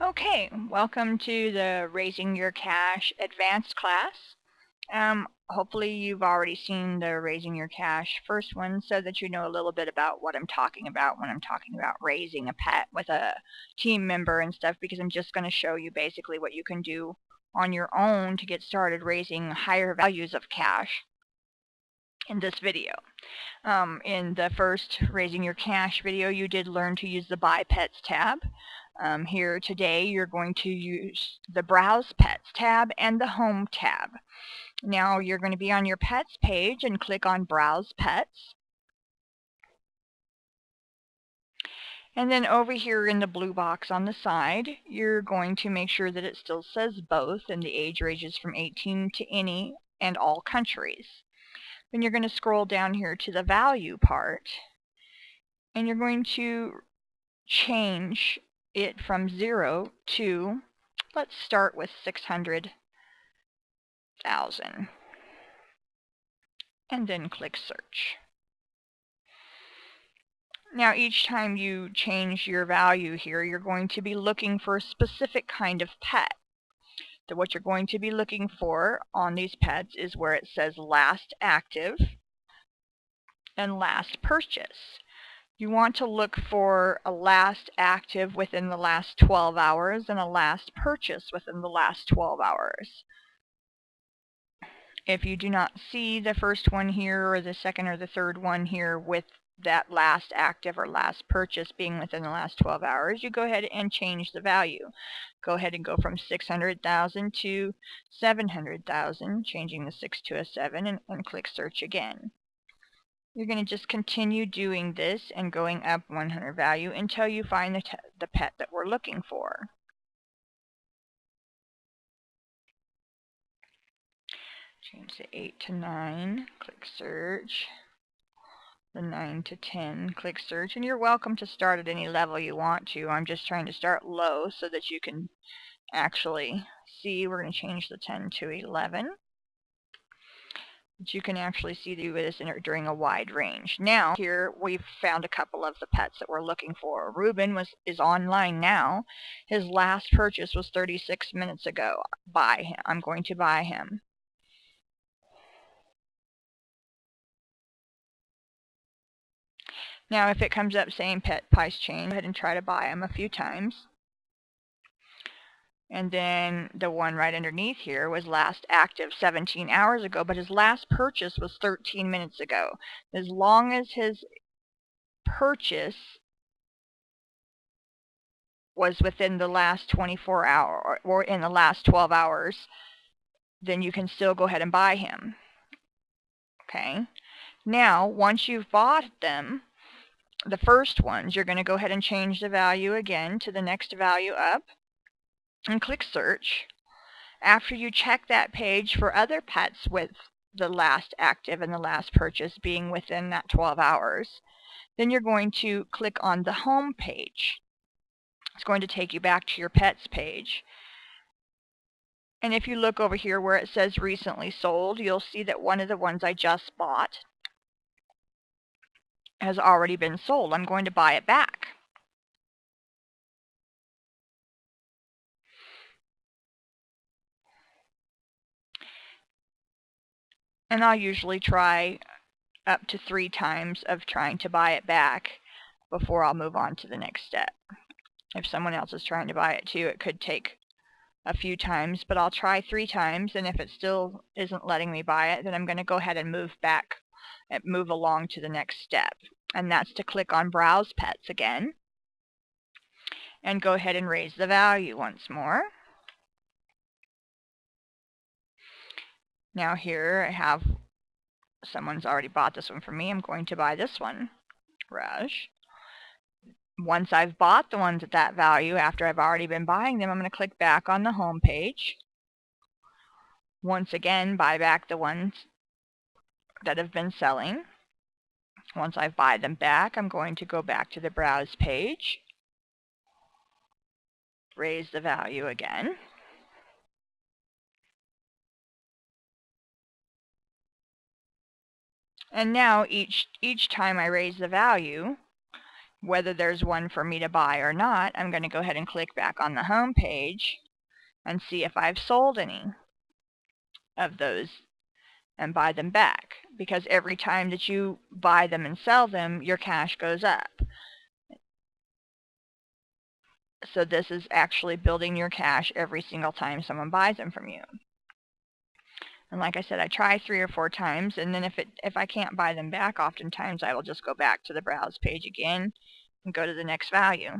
Okay, welcome to the Raising Your Cash advanced class. Hopefully you've already seen the Raising Your Cash first one so that you know a little bit about what I'm talking about when I'm talking about raising a pet with a team member and stuff, because I'm just going to show you basically what you can do on your own to get started raising higher values of cash in this video. In the first Raising Your Cash video, you did learn to use the Buy Pets tab. Here today, you're going to use the Browse Pets tab and the Home tab. Now you're going to be on your Pets page and click on Browse Pets. And then over here in the blue box on the side, you're going to make sure that it still says both and the age ranges from 18 to any and all countries. Then you're going to scroll down here to the value part, and you're going to change it from 0 to, let's start with 600,000, and then click search. Now each time you change your value here, you're going to be looking for a specific kind of pet. So what you're going to be looking for on these pets is where it says last active and last purchase. You want to look for a last active within the last 12 hours and a last purchase within the last 12 hours. If you do not see the first one here or the second or the third one here with that last active or last purchase being within the last 12 hours, you go ahead and change the value. Go ahead and go from 600,000 to 700,000, changing the 6 to a 7, and click search again. You're going to just continue doing this and going up 100 value until you find the pet that we're looking for. Change the 8 to 9, click search. The 9 to 10, click search, and you're welcome to start at any level you want to. I'm just trying to start low so that you can actually see. We're going to change the 10 to 11. But you can actually see this during a wide range. Now here we've found a couple of the pets that we're looking for. Ruben is online now. His last purchase was 36 minutes ago. Buy him. I'm going to buy him. Now if it comes up saying pet price change, go ahead and try to buy him a few times. And then the one right underneath here was last active 17 hours ago, but his last purchase was 13 minutes ago. As long as his purchase was within the last 24 hours or in the last 12 hours, then you can still go ahead and buy him. Okay. Now, once you've bought them, the first ones, you're going to go ahead and change the value again to the next value up and click search. After you check that page for other pets with the last active and the last purchase being within that 12 hours, then you're going to click on the home page. It's going to take you back to your pets page. And if you look over here where it says recently sold, you'll see that one of the ones I just bought has already been sold. I'm going to buy it back. And I'll usually try up to 3 times of trying to buy it back before I'll move on to the next step. If someone else is trying to buy it too, it could take a few times, but I'll try 3 times, and if it still isn't letting me buy it, then I'm going to go ahead and move along to the next step. And that's to click on Browse Pets again and go ahead and raise the value once more. Now here I have, someone's already bought this one for me. I'm going to buy this one, Raj. Once I've bought the ones at that value, after I've already been buying them, I'm going to click back on the home page. Once again, buy back the ones that have been selling. Once I buy them back, I'm going to go back to the Browse page, raise the value again. And now each time I raise the value, whether there's one for me to buy or not, I'm going to go ahead and click back on the home page and see if I've sold any of those and buy them back, because every time that you buy them and sell them, your cash goes up. So this is actually building your cash every single time someone buys them from you. And like I said, I try 3 or 4 times, and then if I can't buy them back, oftentimes I will just go back to the browse page again and go to the next value.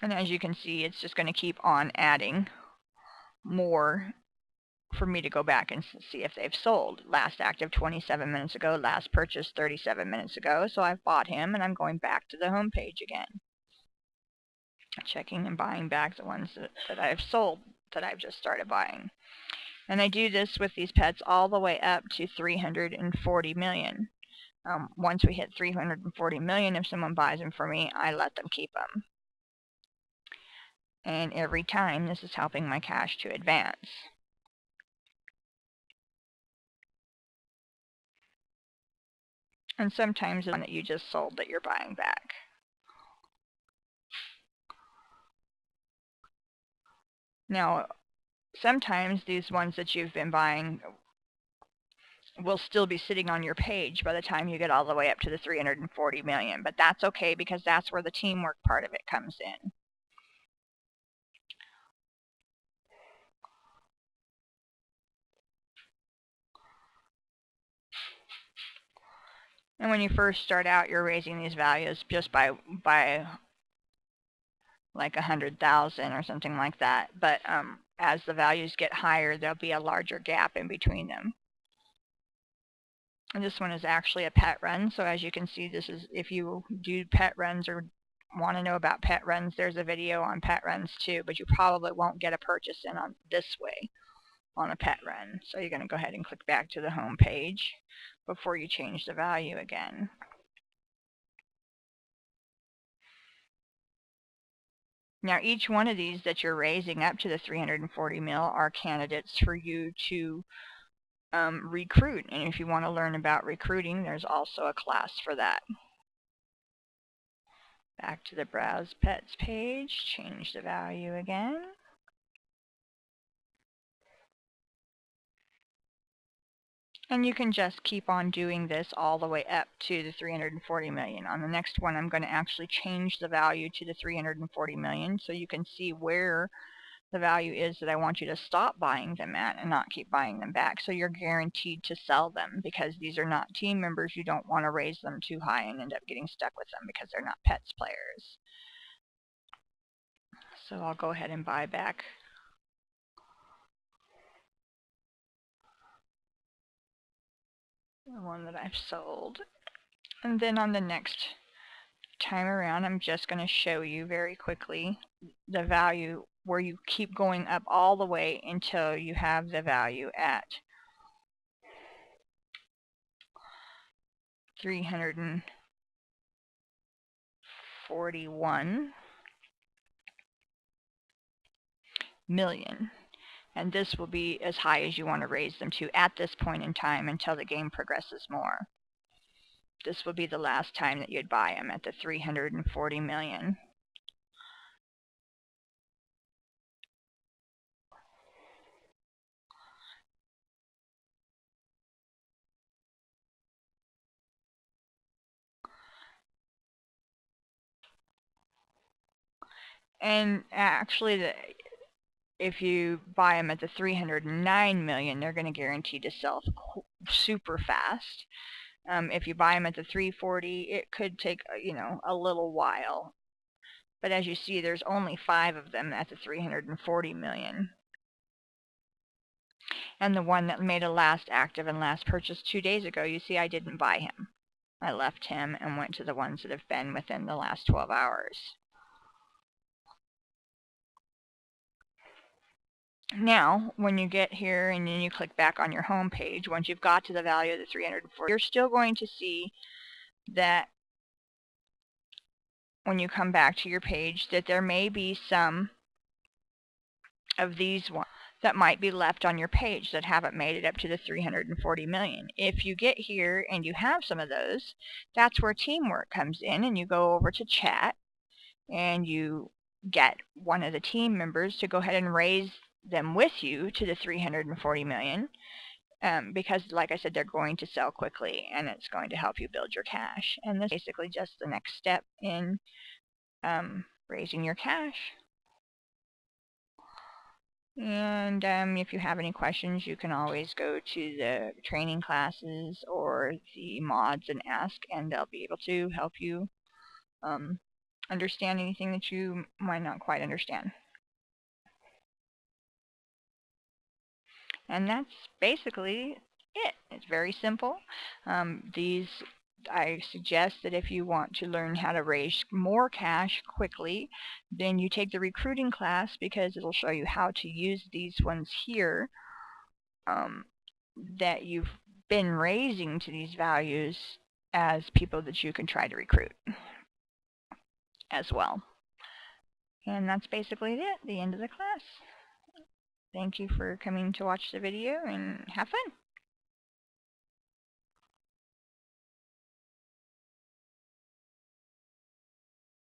And as you can see, it's just going to keep on adding more for me to go back and see if they've sold. Last active 27 minutes ago, last purchase 37 minutes ago. So I've bought him, and I'm going back to the home page again, checking and buying back the ones that I've sold, that I've just started buying. And I do this with these pets all the way up to 340 million. Once we hit 340 million, if someone buys them for me, I let them keep them. And every time, this is helping my cash to advance. And sometimes the one that you just sold that you're buying back. Now, sometimes these ones that you've been buying will still be sitting on your page by the time you get all the way up to the 340 million. But that's okay, because that's where the teamwork part of it comes in. And when you first start out, you're raising these values just by like 100,000 or something like that. But as the values get higher, there'll be a larger gap in between them. And this one is actually a pet run. So as you can see, this is, if you do pet runs or want to know about pet runs, there's a video on pet runs too, but you probably won't get a purchase in on this way on a pet run. So you're going to go ahead and click back to the home page before you change the value again. Now, each one of these that you're raising up to the 340 mil are candidates for you to recruit. And if you want to learn about recruiting, there's also a class for that. Back to the Browse Pets page, change the value again. And you can just keep on doing this all the way up to the 340 million. On the next one, I'm going to actually change the value to the 340 million so you can see where the value is that I want you to stop buying them at and not keep buying them back. So you're guaranteed to sell them, because these are not team members. You don't want to raise them too high and end up getting stuck with them because they're not pets players. So I'll go ahead and buy back the one that I've sold. And then on the next time around, I'm just going to show you very quickly the value where you keep going up all the way until you have the value at 341 million. And this will be as high as you want to raise them to at this point in time until the game progresses more. This will be the last time that you'd buy them, at the 340 million. And actually, if you buy them at the 309 million, they're going to guarantee to sell super fast. If you buy them at the 340, it could take, a little while. But as you see, there's only 5 of them at the 340 million. And the one that made a last active and last purchase 2 days ago, you see I didn't buy him. I left him and went to the ones that have been within the last 12 hours. Now, when you get here and then you click back on your home page, once you've got to the value of the 340, you're still going to see that when you come back to your page, that there may be some of these ones that might be left on your page that haven't made it up to the 340 million. If you get here and you have some of those, that's where teamwork comes in, and you go over to chat and you get one of the team members to go ahead and raise them with you to the 340 million. Because like I said, they're going to sell quickly and it's going to help you build your cash. And this is basically just the next step in raising your cash. And if you have any questions, you can always go to the training classes or the mods and ask, and they'll be able to help you understand anything that you might not quite understand. And that's basically it. It's very simple. I suggest that if you want to learn how to raise more cash quickly, then you take the recruiting class, because it'll show you how to use these ones here that you've been raising to these values as people that you can try to recruit as well. And that's basically it, the end of the class. Thank you for coming to watch the video, and have fun.